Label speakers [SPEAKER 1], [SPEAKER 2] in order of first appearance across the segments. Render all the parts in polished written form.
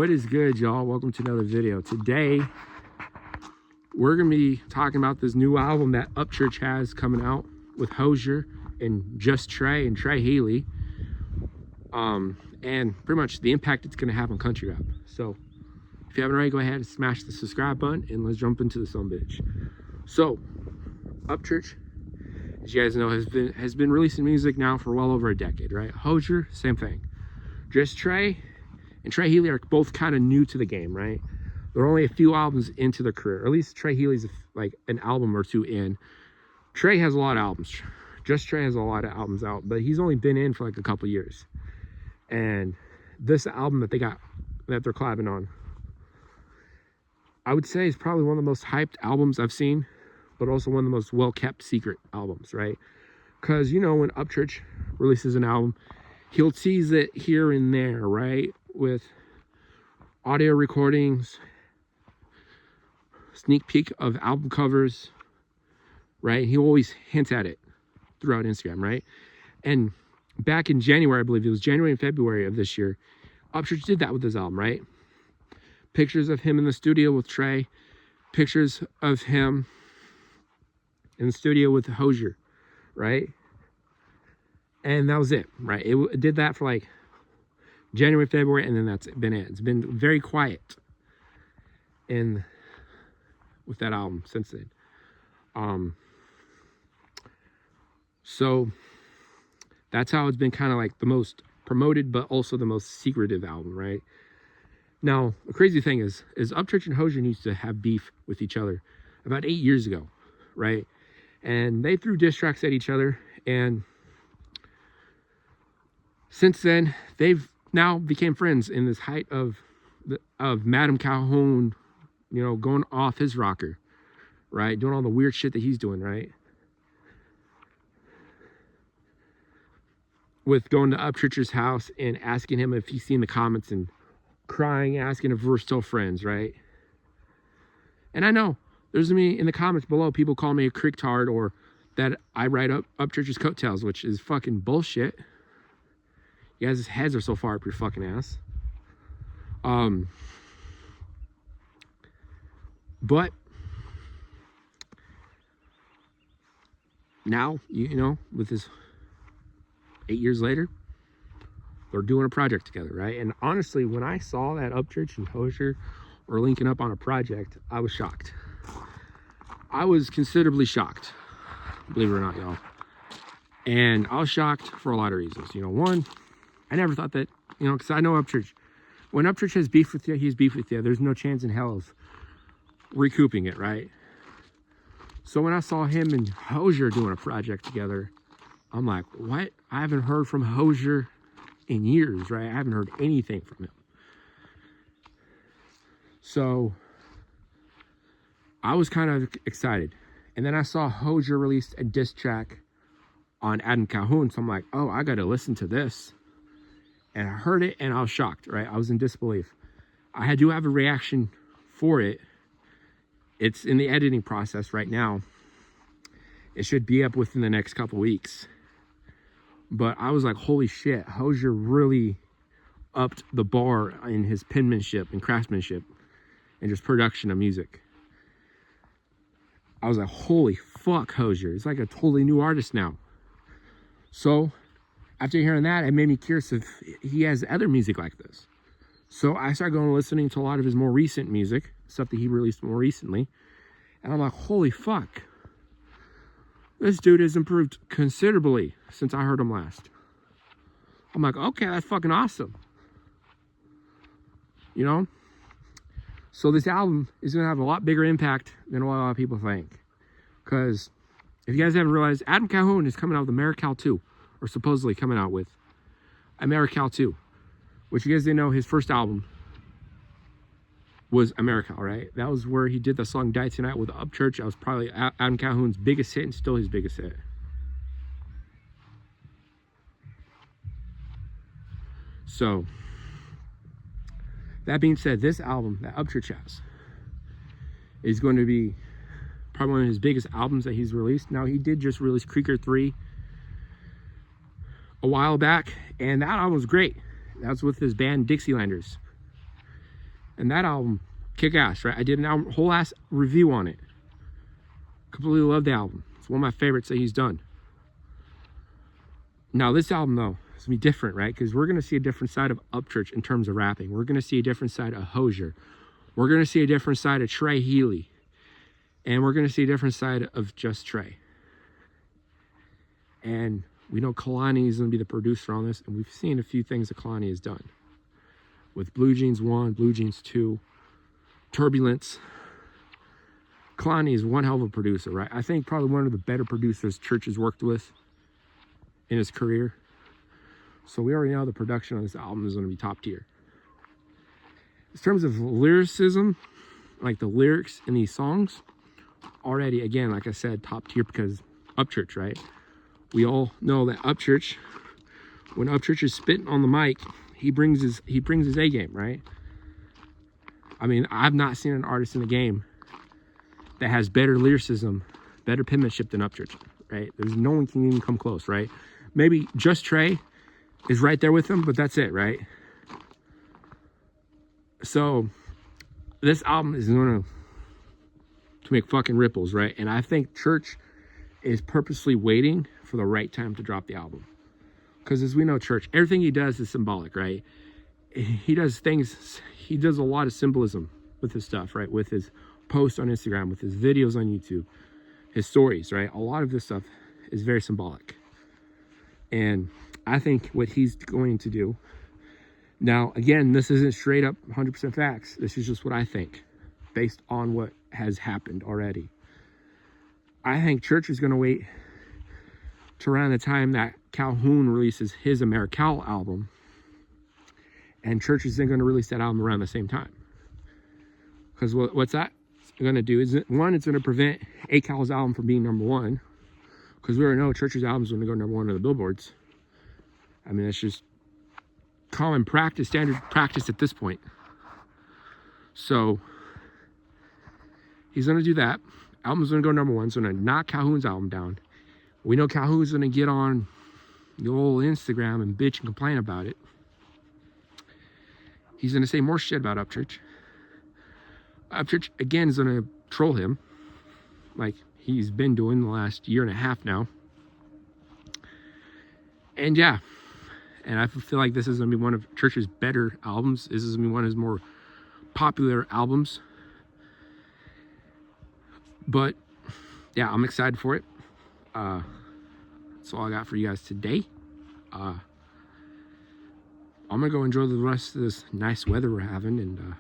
[SPEAKER 1] What is good, y'all? Welcome to another video. Today we're gonna be talking about this new album that Upchurch has coming out with Hozier and Just Trey and Trey Healy, and pretty much the impact it's gonna have on country rap. So if you haven't already, go ahead and smash the subscribe button and let's jump into the son bitch. So Upchurch, as you guys know, has been releasing music now for well over a decade, right? Hozier, same thing. Just Trey and Trey Healy are both kind of new to the game, right? They're only a few albums into their career. Or at least Trey Healy's like an album or two in. Trey has a lot of albums. Just Trey has a lot of albums out, but he's only been in for like a couple years. And this album that they're collabing on, I would say is probably one of the most hyped albums I've seen, but also one of the most well-kept secret albums, right? Because, you know, when Upchurch releases an album, he'll tease it here and there, right? With audio recordings, sneak peek of album covers, right? He always hints at it throughout Instagram, right? And back in January, I believe it was January and February of this year, Upchurch did that with his album, right? Pictures of him in the studio with Trey, pictures of him in the studio with Hozier, right? And that was it, right? It did that for like January, February, and then that's been it. It's been very quiet with that album since then. So that's how it's been kind of like the most promoted, but also the most secretive album, right? Now, the crazy thing is Upchurch and Hozier used to have beef with each other about 8 years ago, right? And they threw diss tracks at each other, and since then, they've now became friends in this height of Madam Calhoun, you know, going off his rocker, right? Doing all the weird shit that he's doing, right? With going to Upchurch's house and asking him if he's seen the comments and crying, asking if we're still friends, right? And I know there's me in the comments below, people call me a creektard or that I write up Upchurch's coattails, which is fucking bullshit. You guys' heads are so far up your fucking ass. But now, you know, with this 8 years later, they're doing a project together, right? And honestly, when I saw that Upchurch and Hozier were linking up on a project, I was shocked. I was considerably shocked, believe it or not, y'all. And I was shocked for a lot of reasons. You know, one, I never thought that, you know, because I know Upchurch. When Upchurch has beef with you, he's beef with you. There's no chance in hell of recouping it, right? So when I saw him and Hozier doing a project together, I'm like, what? I haven't heard from Hozier in years, right? I haven't heard anything from him. So I was kind of excited. And then I saw Hozier released a diss track on Adam Calhoun. So I'm like, oh, I got to listen to this. And I heard it and I was shocked, right? I was in disbelief. I do have a reaction for it. It's in the editing process right now. It should be up within the next couple weeks. But I was like, holy shit, Hozier really upped the bar in his penmanship and craftsmanship and just production of music. I was like, holy fuck, Hozier. He's like a totally new artist now. So after hearing that, it made me curious if he has other music like this. So I started going and listening to a lot of his more recent music, stuff that he released more recently. And I'm like, holy fuck. This dude has improved considerably since I heard him last. I'm like, okay, that's fucking awesome. You know? So this album is going to have a lot bigger impact than what a lot of people think. Because if you guys haven't realized, Adam Calhoun is coming out with Americal 2. Or supposedly coming out with Americal 2. Which you guys didn't know, his first album was Americal, right? That was where he did the song Die Tonight with Upchurch. That was probably Adam Calhoun's biggest hit and still his biggest hit. So, that being said, this album that Upchurch has is going to be probably one of his biggest albums that he's released. Now, he did just release Creeker 3 a while back, and that album was great. That's with his band Dixielanders. And that album, kick ass, right? I did an whole ass review on it. Completely love the album. It's one of my favorites that he's done. Now this album though, it's gonna be different, right? Because we're gonna see a different side of Upchurch in terms of rapping. We're gonna see a different side of Hozier. We're gonna see a different side of Trey Healy. And we're gonna see a different side of Just Trey. And we know Kalani is gonna be the producer on this, and we've seen a few things that Kalani has done. With Blue Jeans 1, Blue Jeans 2, Turbulence. Kalani is one hell of a producer, right? I think probably one of the better producers Church has worked with in his career. So we already know the production on this album is going to be top tier. In terms of lyricism, like the lyrics in these songs, already, again, like I said, top tier because Upchurch, right? We all know that Upchurch, when Upchurch is spitting on the mic, he brings his A game, right? I mean, I've not seen an artist in the game that has better lyricism, better penmanship than Upchurch, right? There's no one can even come close, right? Maybe Just Trey is right there with him, but that's it, right? So this album is going to make fucking ripples, right? And I think Church is purposely waiting for the right time to drop the album. Because as we know, Church, everything he does is symbolic, right? He does a lot of symbolism with his stuff, right? With his posts on Instagram, with his videos on YouTube, his stories, right? A lot of this stuff is very symbolic. And I think what he's going to do, now, again, this isn't straight up 100% facts. This is just what I think, based on what has happened already. I think Church is going to wait to around the time that Calhoun releases his AmeriCal album, and Church is then going to release that album around the same time. Because what's that going to do is, one, it's going to prevent ACal's album from being #1, because we already know Church's album is going to go #1 on the billboards. I mean, that's just common practice, standard practice at this point. So he's going to do that. Album's going to go #1, so going to knock Calhoun's album down. We know Calhoun's going to get on the old Instagram and bitch and complain about it. He's going to say more shit about Upchurch. Upchurch, again, is going to troll him like he's been doing the last year and a half now. And yeah, and I feel like this is going to be one of Church's better albums. This is going to be one of his more popular albums. But yeah, I'm excited for it. That's all I got for you guys today. I'm gonna go enjoy the rest of this nice weather we're having and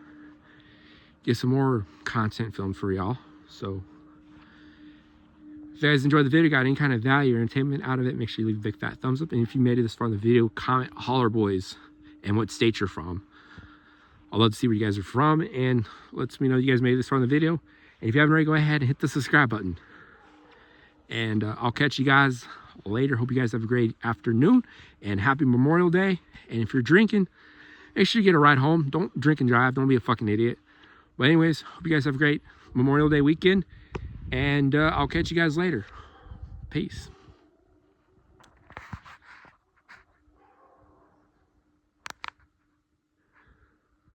[SPEAKER 1] get some more content filmed for y'all. So if you guys enjoyed the video, got any kind of value or entertainment out of it, make sure you leave a big fat thumbs up. And if you made it this far in the video, comment Holler Boys and what state you're from. I'd love to see where you guys are from, and let me know you guys made it this far in the video. And if you haven't already, go ahead and hit the subscribe button. And I'll catch you guys later. Hope you guys have a great afternoon and happy Memorial Day. And if you're drinking, make sure you get a ride home. Don't drink and drive. Don't be a fucking idiot. But anyways, hope you guys have a great Memorial Day weekend. And I'll catch you guys later. Peace.